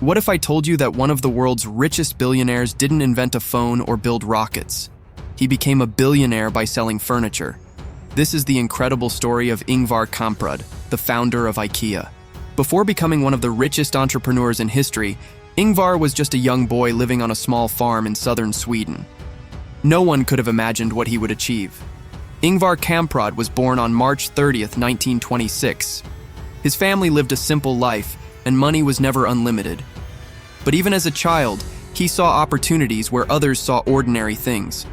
What if I told you that one of the world's richest billionaires didn't invent a phone or build rockets? He became a billionaire by selling furniture. This is the incredible story of Ingvar Kamprad, the founder of IKEA. Before becoming one of the richest entrepreneurs in history, Ingvar was just a young boy living on a small farm in southern Sweden. No one could have imagined what he would achieve. Ingvar Kamprad was born on March 30th, 1926. His family lived a simple life, and money was never unlimited. But even as a child, he saw opportunities where others saw ordinary things.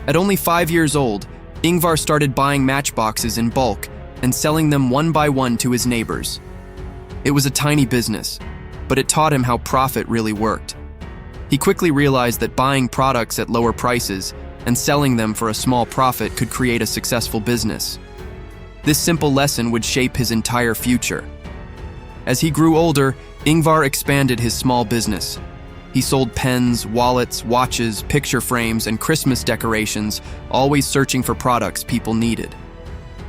At only 5 years old, Ingvar started buying matchboxes in bulk and selling them one by one to his neighbors. It was a tiny business, but it taught him how profit really worked. He quickly realized that buying products at lower prices and selling them for a small profit could create a successful business. This simple lesson would shape his entire future. As he grew older, Ingvar expanded his small business. He sold pens, wallets, watches, picture frames, and Christmas decorations, always searching for products people needed.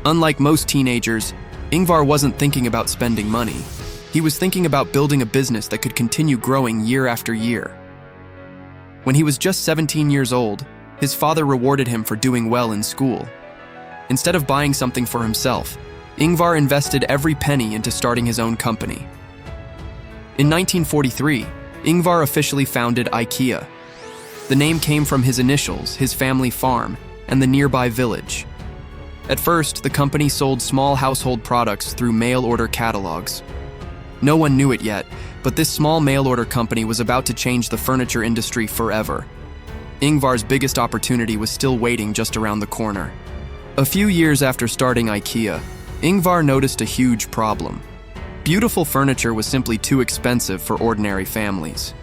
Unlike most teenagers, Ingvar wasn't thinking about spending money. He was thinking about building a business that could continue growing year after year. When he was just 17 years old, his father rewarded him for doing well in school. Instead of buying something for himself, Ingvar invested every penny into starting his own company. In 1943, Ingvar officially founded IKEA. The name came from his initials, his family farm, and the nearby village. At first, the company sold small household products through mail-order catalogs. No one knew it yet, but this small mail-order company was about to change the furniture industry forever. Ingvar's biggest opportunity was still waiting just around the corner. A few years after starting IKEA, Ingvar noticed a huge problem. Beautiful furniture was simply too expensive for ordinary families.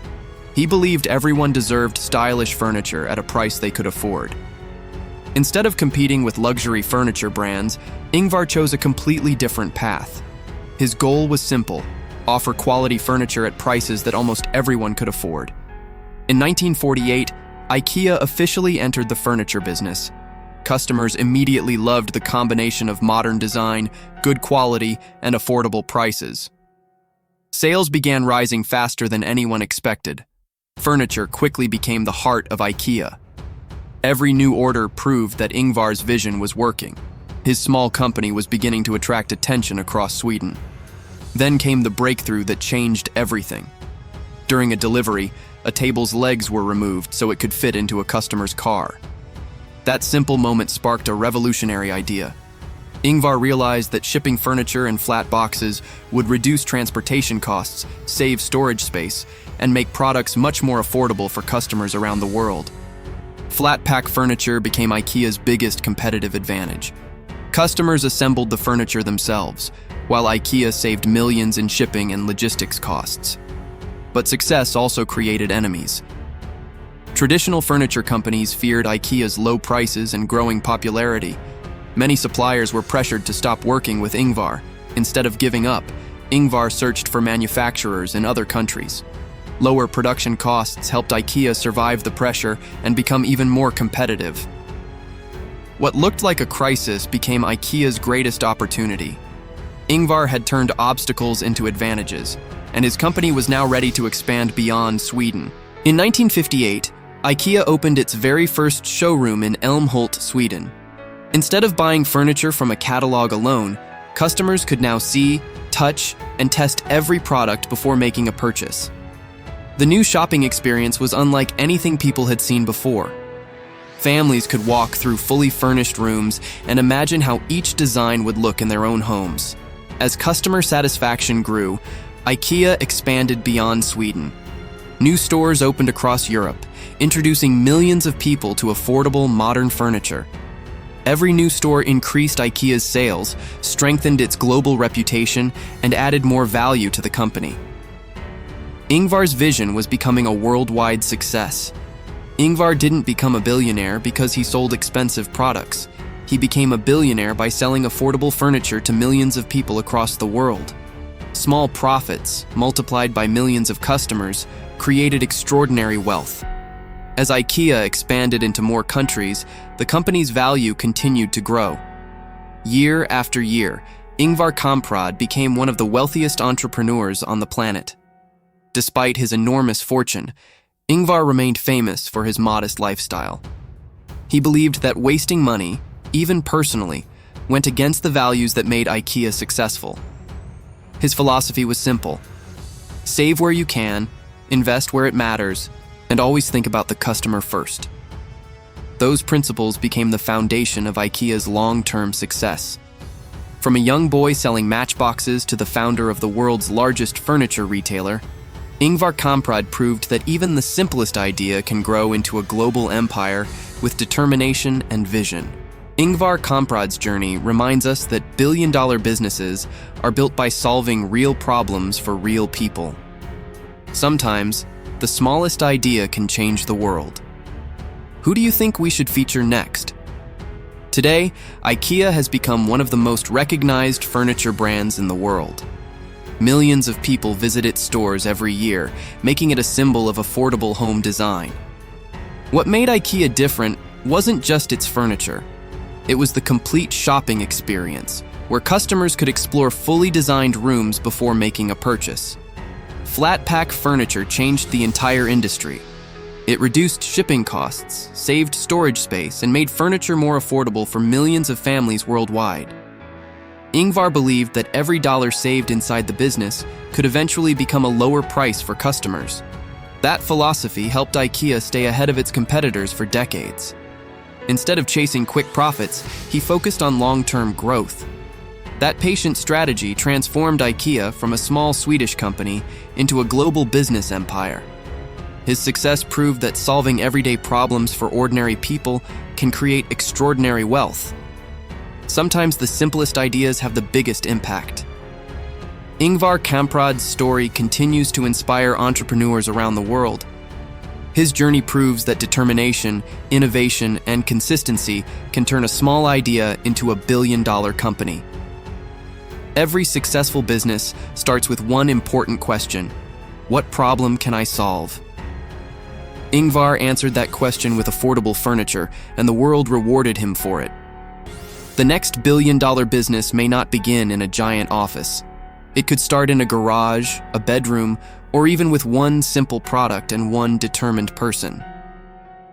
He believed everyone deserved stylish furniture at a price they could afford. Instead of competing with luxury furniture brands, Ingvar chose a completely different path. His goal was simple: offer quality furniture at prices that almost everyone could afford. In 1948, IKEA officially entered the furniture business. Customers immediately loved the combination of modern design, good quality, and affordable prices. Sales began rising faster than anyone expected. Furniture quickly became the heart of IKEA. Every new order proved that Ingvar's vision was working. His small company was beginning to attract attention across Sweden. Then came the breakthrough that changed everything. During a delivery, a table's legs were removed so it could fit into a customer's car. That simple moment sparked a revolutionary idea. Ingvar realized that shipping furniture in flat boxes would reduce transportation costs, save storage space, and make products much more affordable for customers around the world. Flat-pack furniture became IKEA's biggest competitive advantage. Customers assembled the furniture themselves, while IKEA saved millions in shipping and logistics costs. But success also created enemies. Traditional furniture companies feared IKEA's low prices and growing popularity. Many suppliers were pressured to stop working with Ingvar. Instead of giving up, Ingvar searched for manufacturers in other countries. Lower production costs helped IKEA survive the pressure and become even more competitive. What looked like a crisis became IKEA's greatest opportunity. Ingvar had turned obstacles into advantages, and his company was now ready to expand beyond Sweden. In 1958, IKEA opened its very first showroom in Älmhult, Sweden. Instead of buying furniture from a catalog alone, customers could now see, touch, and test every product before making a purchase. The new shopping experience was unlike anything people had seen before. Families could walk through fully furnished rooms and imagine how each design would look in their own homes. As customer satisfaction grew, IKEA expanded beyond Sweden. New stores opened across Europe, introducing millions of people to affordable, modern furniture. Every new store increased IKEA's sales, strengthened its global reputation, and added more value to the company. Ingvar's vision was becoming a worldwide success. Ingvar didn't become a billionaire because he sold expensive products. He became a billionaire by selling affordable furniture to millions of people across the world. Small profits, multiplied by millions of customers, created extraordinary wealth. As IKEA expanded into more countries, the company's value continued to grow. Year after year, Ingvar Kamprad became one of the wealthiest entrepreneurs on the planet. Despite his enormous fortune, Ingvar remained famous for his modest lifestyle. He believed that wasting money, even personally, went against the values that made IKEA successful. His philosophy was simple: save where you can, invest where it matters, and always think about the customer first. Those principles became the foundation of IKEA's long-term success. From a young boy selling matchboxes to the founder of the world's largest furniture retailer, Ingvar Kamprad proved that even the simplest idea can grow into a global empire with determination and vision. Ingvar Kamprad's journey reminds us that billion-dollar businesses are built by solving real problems for real people. Sometimes, the smallest idea can change the world. Who do you think we should feature next? Today, IKEA has become one of the most recognized furniture brands in the world. Millions of people visit its stores every year, making it a symbol of affordable home design. What made IKEA different wasn't just its furniture. It was the complete shopping experience, where customers could explore fully designed rooms before making a purchase. Flat-pack furniture changed the entire industry. It reduced shipping costs, saved storage space, and made furniture more affordable for millions of families worldwide. Ingvar believed that every dollar saved inside the business could eventually become a lower price for customers. That philosophy helped IKEA stay ahead of its competitors for decades. Instead of chasing quick profits, he focused on long-term growth. That patient strategy transformed IKEA from a small Swedish company into a global business empire. His success proved that solving everyday problems for ordinary people can create extraordinary wealth. Sometimes the simplest ideas have the biggest impact. Ingvar Kamprad's story continues to inspire entrepreneurs around the world. His journey proves that determination, innovation, and consistency can turn a small idea into a billion-dollar company. Every successful business starts with one important question: what problem can I solve? Ingvar answered that question with affordable furniture, and the world rewarded him for it. The next billion-dollar business may not begin in a giant office. It could start in a garage, a bedroom, or even with one simple product and one determined person.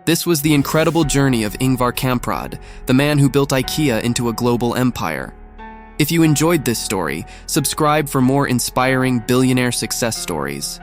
This was the incredible journey of Ingvar Kamprad, the man who built IKEA into a global empire. If you enjoyed this story, subscribe for more inspiring billionaire success stories.